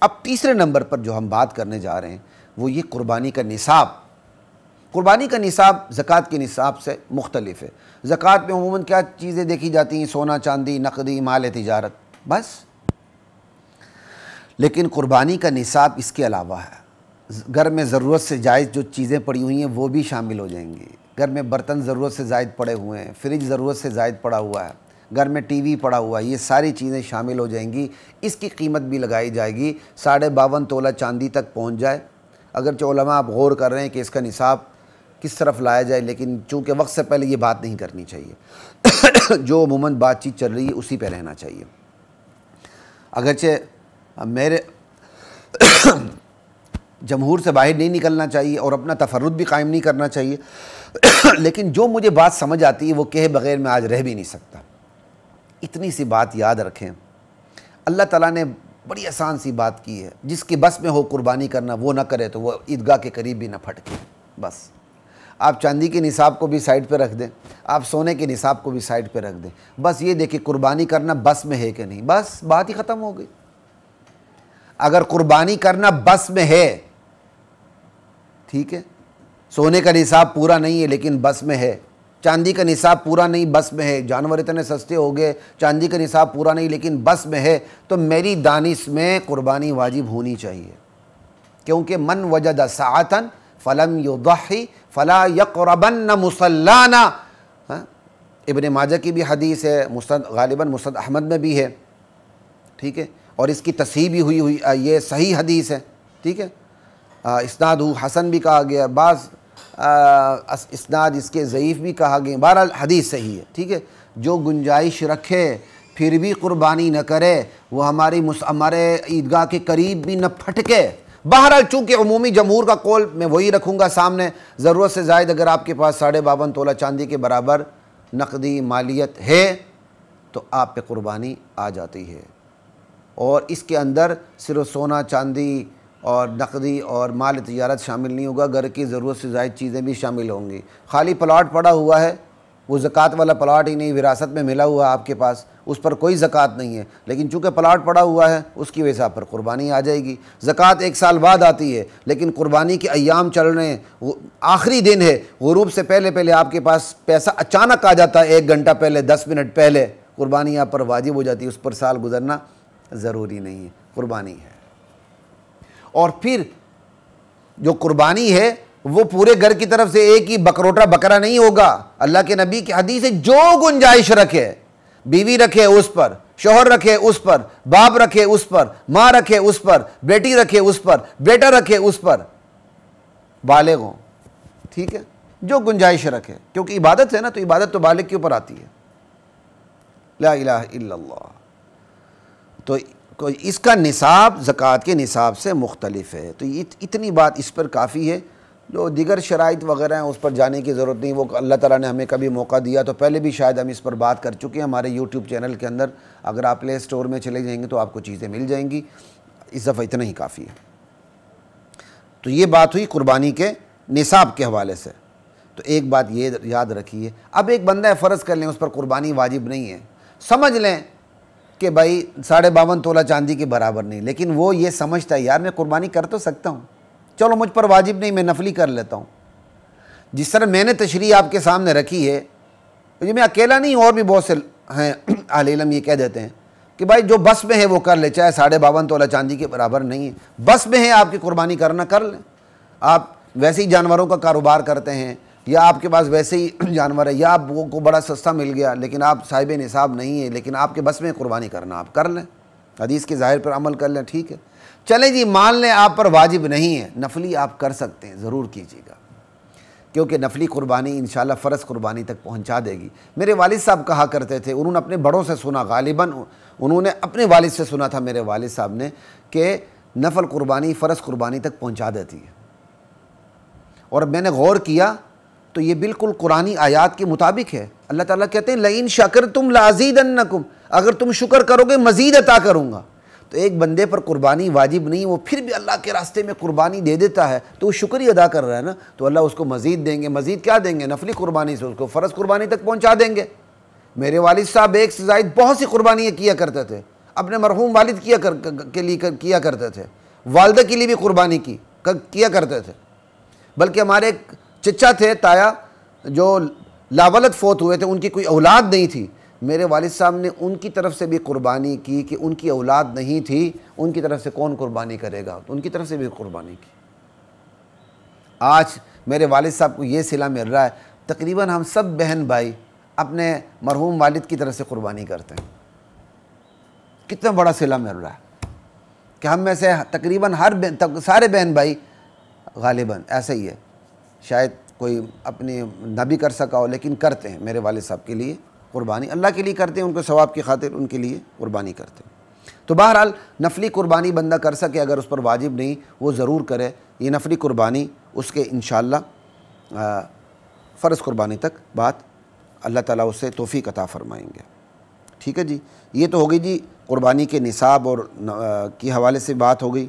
اب تیسرے نمبر پر جو ہم بات کرنے جا رہے ہیں وہ یہ قربانی کا نصاب۔ قربانی کا نصاب زکوٰۃ کے نصاب سے مختلف ہے۔ زکوٰۃ میں عموماً کیا چیزیں دیکھی جاتی ہیں؟ سونا چاندی، نقدی، مال تجارت، بس۔ لیکن قربانی کا نصاب اس کے علاوہ ہے۔ گھر میں ضرورت سے زائد جو چیزیں پڑی ہوئی ہیں وہ بھی شامل ہو جائیں گی۔ گھر میں برتن ضرورت سے زائد پڑے ہوئے ہیں، فریج ضرورت سے زائد پڑا ہوا ہے، گھر میں ٹی وی پڑا ہوا ہے، یہ ساری چیزیں شامل ہو جائیں گی۔ اس کی قیمت بھی لگائی جائے گی، 52.5 تولہ چاندی تک پہنچ جائے۔ اگرچہ علماء آپ غور کر رہے ہیں کہ اس کا نصاب کس طرف لایا جائے، لیکن چونکہ وقت سے پہلے یہ بات نہیں کرنی چاہیے۔ جو عموماً بات چیت چل رہی ہے اسی پہ رہنا چاہیے۔ اگرچہ میرے جمہور سے باہر نہیں نکلنا چاہیے اور اپنا تفرد بھی قائم نہیں کرنا چاہیے، لیکن جو مجھے بات سمجھ آتی ہے وہ کہے بغیر میں آج رہ بھی نہیں سکتا۔ اتنی سی بات یاد رکھیں، اللہ تعالیٰ نے بڑی آسان سی بات کی ہے، جس کی بس میں ہو قربانی کرنا وہ نہ کرے تو وہ عیدگاہ کے قریب بھی نہ پھٹکے۔ بس آپ چاندی کے نصاب کو بھی سائڈ پہ رکھ دیں، آپ سونے کے نصاب کو بھی سائڈ پہ رکھ دیں، بس یہ دیکھیں قربانی کرنا بس میں ہے کہ نہیں، بس بات ہی ختم ہو گئی۔ اگر قربانی کرنا بس میں ہے، ٹھیک ہے، سونے کا نصاب پورا نہیں ہے لیکن بس میں ہے، چاندی کا نصاب پورا نہیں بس میں ہے، جانور اتنے سستے ہو گئے، چاندی کا نصاب پورا نہیں لیکن بس میں ہے، تو میری دانش میں قربانی واجب ہونی چاہیے، کیونکہ من وجد ساعتاً فلم یضحی فلا یقربن مصلانا۔ ابن ماجہ کی بھی حدیث ہے، غالباً مسند احمد میں بھی ہے، ٹھیک ہے، اور اس کی تصحیح بھی ہوئی یہ صحیح حدیث ہے، ٹھیک ہے، اسناد حسن بھی کہا گیا، بعض اسناد اس کے ضعیف بھی کہا گیا، بہرحال حدیث صحیح ہے، ٹھیک ہے۔ جو گنجائش رکھے پھر بھی قربانی نہ کرے وہ ہمارے عیدگاہ کے قریب بھی نہ پھٹکے۔ بہرحال چونکہ عمومی جمہور کا قول میں وہی رکھوں گا سامنے، ضرورت سے زائد اگر آپ کے پاس 52.5 تولہ چاندی کے برابر نقدی مالیت ہے تو آپ پہ قربانی آ جاتی ہے، اور اس کے اندر صرف سونا چاندی اور نقدی اور مال تجارت شامل نہیں ہوگا، گھر کی ضرورت سے زائد چیزیں بھی شامل ہوں گی۔ خالی پلاٹ پڑا ہوا ہے، وہ زکوٰۃ والا پلاٹ ہی نہیں، وراثت میں ملا ہوا ہے آپ کے پاس، اس پر کوئی زکوٰۃ نہیں ہے، لیکن چونکہ پلاٹ پڑا ہوا ہے اس کی وجہ سے آپ پر قربانی آ جائے گی۔ زکوٰۃ 1 سال بعد آتی ہے، لیکن قربانی کے ایام چل رہے ہیں، آخری دن ہے، غروب سے پہلے آپ کے پاس پیسہ اچانک آ جاتا ہے، 1 گھنٹہ پہلے، 10 منٹ پہلے، قربانی آپ پر واجب ہو جاتی ہے، اس پر سال گزرنا ضروری نہیں ہے، قربانی ہے۔ اور پھر جو قربانی ہے وہ پورے گھر کی طرف سے ایک ہی بکروٹا بکرا نہیں ہوگا۔ اللہ کے نبی کی حدیث ہے، جو گنجائش رکھے، بیوی رکھے اس پر، شوہر رکھے اس پر، باپ رکھے اس پر، ماں رکھے اس پر، بیٹی رکھے اس پر، بیٹا رکھے اس پر، بالغ ہوں، ٹھیک ہے، جو گنجائش رکھے، کیونکہ عبادت ہے نا، تو عبادت تو بالغ کے اوپر آتی ہے، لا الہ الا اللہ۔ تو اس کا نصاب زکوٰۃ کے نصاب سے مختلف ہے، تو اتنی بات اس پر کافی ہے۔ جو دیگر شرائط وغیرہ ہیں اس پر جانے کی ضرورت نہیں، وہ اللہ تعالیٰ نے ہمیں کبھی موقع دیا تو پہلے بھی شاید ہم اس پر بات کر چکے ہیں ہمارے یوٹیوب چینل کے اندر، اگر آپ پلے اسٹور میں چلے جائیں گے تو آپ کو چیزیں مل جائیں گی، اس دفعہ اتنا ہی کافی ہے۔ تو یہ بات ہوئی قربانی کے نصاب کے حوالے سے۔ تو ایک بات یہ یاد رکھیے، اب ایک بندہ فرض کر لیں اس پر قربانی واجب نہیں ہے، سمجھ لیں کہ بھائی 52.5 تولہ چاندی کے برابر نہیں، لیکن وہ یہ سمجھتا ہے یار میں قربانی کر تو سکتا ہوں، چلو مجھ پر واجب نہیں، میں نفلی کر لیتا ہوں۔ جس طرح میں نے تشریح آپ کے سامنے رکھی ہے، یہ میں اکیلا نہیں، اور بھی بہت سے ہیں اہل علم یہ کہہ دیتے ہیں کہ بھائی جو بس میں ہے وہ کر لے، چاہے 52.5 تولہ چاندی کے برابر نہیں ہے، بس میں ہے آپ کی قربانی کرنا، کر لیں۔ آپ ویسے ہی جانوروں کا کاروبار کرتے ہیں، یا آپ کے پاس ویسے ہی جانور ہے، یا آپ کو بڑا سستا مل گیا لیکن آپ صاحب نصاب نہیں ہے، لیکن آپ کے بس میں قربانی کرنا، آپ کر لیں، حدیث کے ظاہر پر عمل کر لیں، ٹھیک ہے۔ چلیں جی مان لیں آپ پر واجب نہیں ہے، نفلی آپ کر سکتے ہیں، ضرور کیجیے گا، کیونکہ نفلی قربانی انشاءاللہ فرض قربانی تک پہنچا دے گی۔ میرے والد صاحب کہا کرتے تھے، انہوں نے اپنے بڑوں سے سنا، غالباً انہوں نے اپنے والد سے سنا تھا میرے والد صاحب نے، کہ نفل قربانی فرض قربانی تک پہنچا دیتی ہے، اور میں نے غور کیا تو یہ بالکل قرآنی آیات کے مطابق ہے۔ اللہ تعالیٰ کہتے ہیں لَإِن شَكَرْتُمْ لَأَزِيدَنَّكُمْ، اگر تم شکر کرو گے مزید عطا کروں گا۔ تو ایک بندے پر قربانی واجب نہیں، وہ پھر بھی اللہ کے راستے میں قربانی دے دیتا ہے تو وہ شکر ہی ادا کر رہا ہے نا، تو اللہ اس کو مزید دیں گے۔ مزید کیا دیں گے؟ نفلی قربانی سے اس کو فرض قربانی تک پہنچا دیں گے۔ میرے والد صاحب 1 سے زائد بہت سی قربانیاں کیا کرتے تھے، اپنے مرحوم والد کے لیے کیا کرتے تھے، والدہ کے لیے بھی قربانی کیا کرتے تھے، بلکہ ہمارے ایک چچا تھے تایا جو لاولد فوت ہوئے تھے، ان کی کوئی اولاد نہیں تھی، میرے والد صاحب نے ان کی طرف سے بھی قربانی کی کہ ان کی اولاد نہیں تھی، ان کی طرف سے کون قربانی کرے گا، تو ان کی طرف سے بھی قربانی کی۔ آج میرے والد صاحب کو یہ صلہ مل رہا ہے، تقریباً ہم سب بہن بھائی اپنے مرحوم والد کی طرف سے قربانی کرتے ہیں۔ کتنا بڑا صلہ مل رہا ہے کہ ہم میں سے تقریباً سارے بہن بھائی غالباً ایسا ہی ہے، شاید کوئی اپنی نہ بھی کر سکا ہو لیکن کرتے ہیں میرے والد صاحب کے لیے قربانی، اللہ کے لیے کرتے ہیں، ان کو ثواب کی خاطر ان کے لیے قربانی کرتے ہیں۔ تو بہرحال نفلی قربانی بندہ کر سکے، اگر اس پر واجب نہیں وہ ضرور کرے، یہ نفلی قربانی اس کے انشاءاللہ فرض قربانی تک بات اللہ تعالیٰ اس سے توفیق عطا فرمائیں گے۔ ٹھیک ہے جی، یہ تو ہو گئی جی قربانی کے نصاب اور کی حوالے سے بات ہو گئی۔